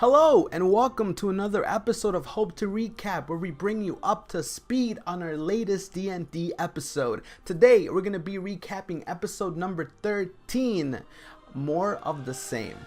Hello and welcome to another episode of Hope to Recap, where we bring you up to speed on our latest D&D episode. Today we're going to be recapping episode number 13, More of the Same.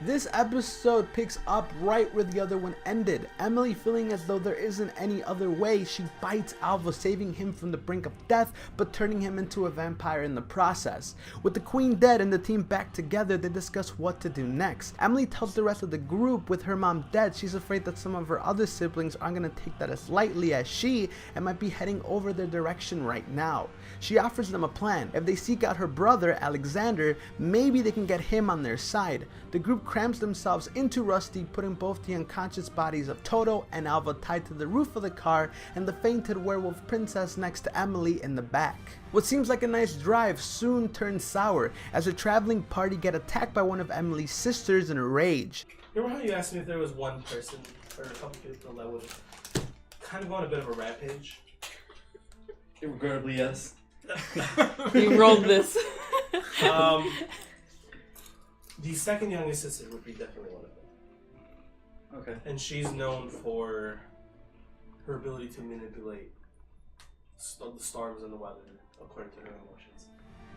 This episode picks up right where the other one ended. Emily, feeling as though there isn't any other way, she bites Alva, saving him from the brink of death, but turning him into a vampire in the process. With the queen dead and the team back together, they discuss what to do next. Emily tells the rest of the group with her mom dead, she's afraid that some of her other siblings aren't going to take that as lightly as she, and might be heading over their direction right now. She offers them a plan. If they seek out her brother, Alexander, maybe they can get him on their side. The group crams themselves into Rusty, putting both the unconscious bodies of Toto and Alva tied to the roof of the car, and the fainted werewolf princess next to Emily in the back. What seems like a nice drive soon turns sour as the traveling party get attacked by one of Emily's sisters in a rage. Remember how you asked me if there was one person or a couple people that would kind of go on a bit of a rampage? Regrettably, yes. You rolled this. The second youngest sister would be definitely one of them. Okay. And she's known for her ability to manipulate the storms and the weather according to her emotions.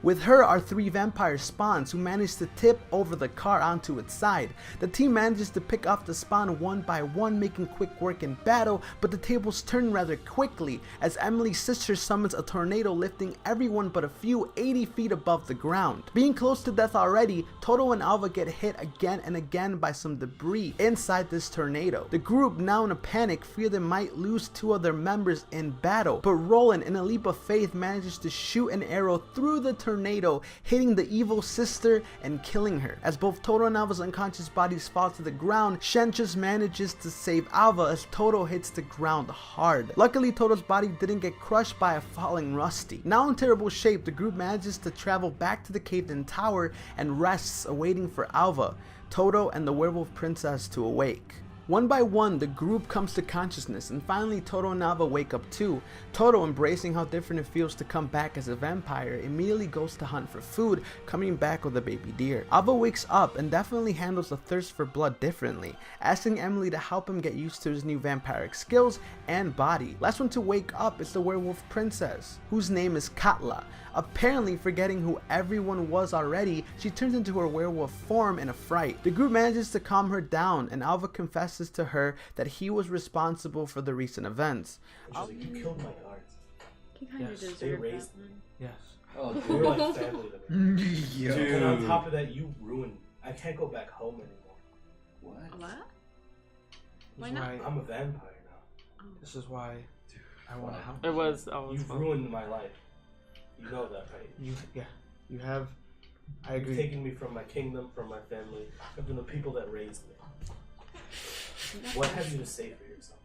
With her are three vampire spawns who manage to tip over the car onto its side. The team manages to pick off the spawn one by one, making quick work in battle, but the tables turn rather quickly as Emily's sister summons a tornado, lifting everyone but a few 80 feet above the ground. Being close to death already, Toto and Alva get hit again and again by some debris inside this tornado. The group, now in a panic, fear they might lose two of their members in battle, but Roland, in a leap of faith, manages to shoot an arrow through the tornado, hitting the evil sister and killing her. As both Toto and Alva's unconscious bodies fall to the ground, Shen just manages to save Alva as Toto hits the ground hard. Luckily, Toto's body didn't get crushed by a falling Rusty. Now in terrible shape, the group manages to travel back to the caved-in tower and rests, awaiting for Alva, Toto, and the werewolf princess to awake. One by one, the group comes to consciousness, and finally Toto and Alva wake up too. Toto, embracing how different it feels to come back as a vampire, immediately goes to hunt for food, coming back with a baby deer. Alva wakes up and definitely handles the thirst for blood differently, asking Emily to help him get used to his new vampiric skills and body. Last one to wake up is the werewolf princess, whose name is Katla. Apparently forgetting who everyone was already, she turns into her werewolf form in a fright. The group manages to calm her down, and Alva confesses to her that he was responsible for the recent events. She's like, you killed my guards. You kind of deserve they raised that me. Yes. Oh, they were like family to me. Yo. And on top of that, you ruined. I can't go back home anymore. What? What? Why This is not? why- I'm a vampire now. This is why I want to help. It was always You've fun. ruined my life. You know that, right? You have. I You've agree. taken me from my kingdom, from my family, and from the people that raised me. What have you to say for yourself?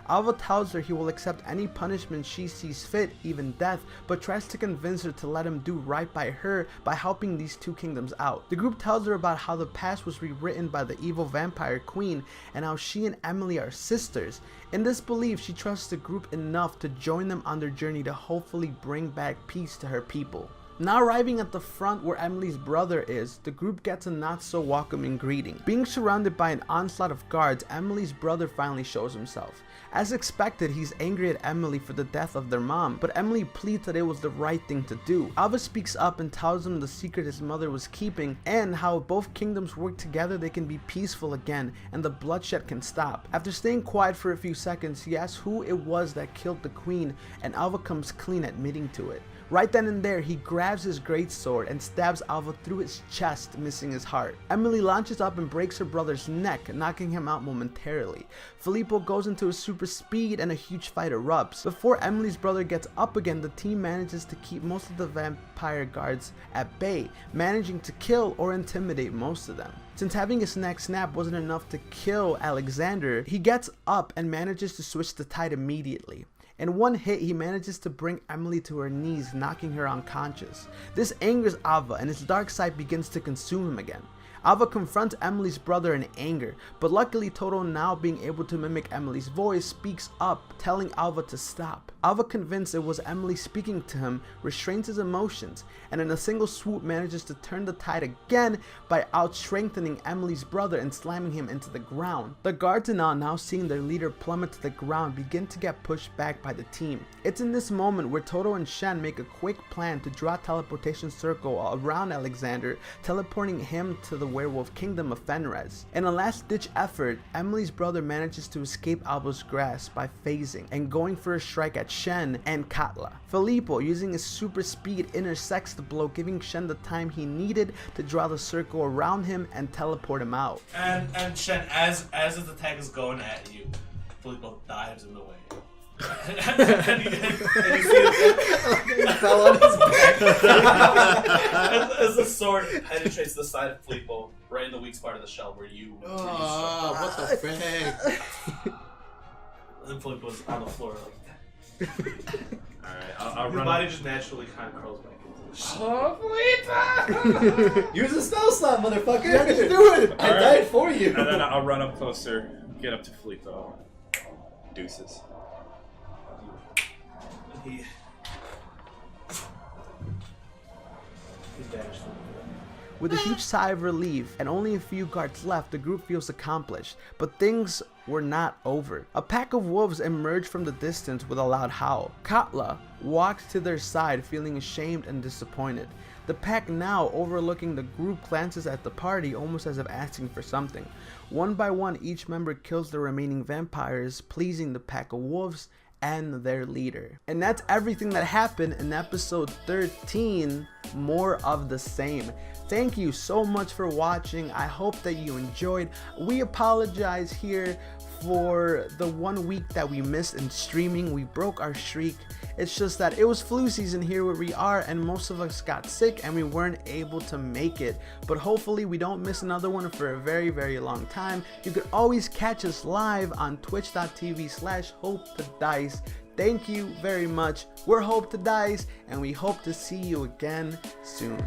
Alva tells her he will accept any punishment she sees fit, even death, but tries to convince her to let him do right by her by helping these two kingdoms out. The group tells her about how the past was rewritten by the evil vampire queen and how she and Emily are sisters. In this belief, she trusts the group enough to join them on their journey to hopefully bring back peace to her people. Now arriving at the front where Emily's brother is, the group gets a not so welcoming greeting. Being surrounded by an onslaught of guards, Emily's brother finally shows himself. As expected, he's angry at Emily for the death of their mom, but Emily pleads that it was the right thing to do. Alva speaks up and tells him the secret his mother was keeping, and how if both kingdoms work together they can be peaceful again and the bloodshed can stop. After staying quiet for a few seconds, he asks who it was that killed the queen, and Alva comes clean admitting to it. Right then and there, he grabs his greatsword and stabs Alva through his chest, missing his heart. Emily launches up and breaks her brother's neck, knocking him out momentarily. Filippo goes into a super speed and a huge fight erupts. Before Emily's brother gets up again, the team manages to keep most of the vampire guards at bay, managing to kill or intimidate most of them. Since having his neck snap wasn't enough to kill Alexander, he gets up and manages to switch the tide immediately. In one hit, he manages to bring Emily to her knees, knocking her unconscious. This angers Alva, and his dark side begins to consume him again. Alva confronts Emily's brother in anger, but luckily Toto, now being able to mimic Emily's voice, speaks up, telling Alva to stop. Alva, convinced it was Emily speaking to him, restrains his emotions, and in a single swoop manages to turn the tide again by out-strengthening Emily's brother and slamming him into the ground. The guards and all, now seeing their leader plummet to the ground, begin to get pushed back by the team. It's in this moment where Toto and Shen make a quick plan to draw a teleportation circle around Alexander, teleporting him to the werewolf kingdom of Fenris. In a last-ditch effort, Emily's brother manages to escape Alva's grasp by phasing and going for a strike at Shen and Katla. Filippo, using his super speed, intersects the blow, giving Shen the time he needed to draw the circle around him and teleport him out. And Shen, as his attack is going at you, Filippo dives in the way. and you see He fell on his back. as the sword penetrates the side of Filippo, right in the weak spot of the shell where you. Oh, what the frick? And Filippo's on the floor like that. Alright, I'll Your run body up. just naturally kind of curls back into the shell. Use a spell slot, motherfucker! Yeah, just do it! I Alright. died for you! And then I'll run up closer, get up to Filippo. Deuces. He vanished from the floor. With a huge sigh of relief and only a few guards left, the group feels accomplished, but things were not over. A pack of wolves emerged from the distance with a loud howl. Katla walks to their side, feeling ashamed and disappointed. The pack, now overlooking the group, glances at the party almost as if asking for something. One by one, each member kills the remaining vampires, pleasing the pack of wolves and their leader. And that's everything that happened in episode 13, More of the Same. Thank you so much for watching. I hope that you enjoyed. We apologize here for the 1 week that we missed in streaming. We broke our streak. It's just that it was flu season here where we are, and most of us got sick and we weren't able to make it. But hopefully we don't miss another one for a very, very long time. You can always catch us live on twitch.tv/HopeToDice. Thank you very much. We're Hope to Dice, and we hope to see you again soon.